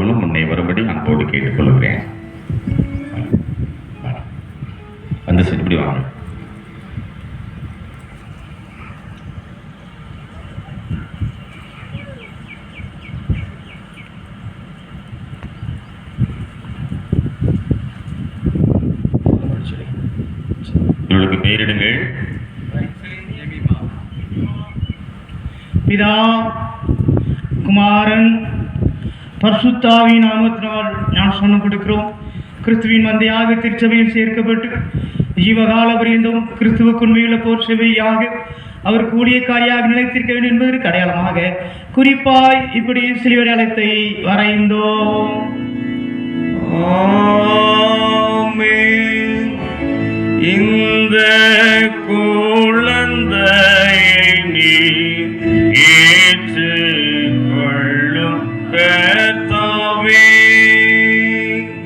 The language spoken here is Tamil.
அவர்களும் முன்னே வரும்படி அன்போடு கேட்டுக்கொள்கிறேன். வந்து இப்படி வாங்க. இவளுக்கு பெயரிடுங்கள். பிதா குமாரன் பரிசுத்தாவின் நாமத்தினால் நான் சொன்ன கொடுக்கிறோம். கிறிஸ்துவின் மந்தையாக திருச்சபையில் சேர்க்கப்பட்டு ஜீவகால பரியந்தம் கிறிஸ்துவுக்கு உண்மையுள்ள போர் சேவையாக அவர் ஊழியக்காரியாக நிலைத்திருக்க வேண்டும் என்பதற்கு அடையாளமாக குறிப்பாய் இப்படி சிலுவை அடையாளத்தை வரைந்தோம். இந்த குழந்தையை நீ ஏற்றுக்கொள்ளும் கர்த்தாவே,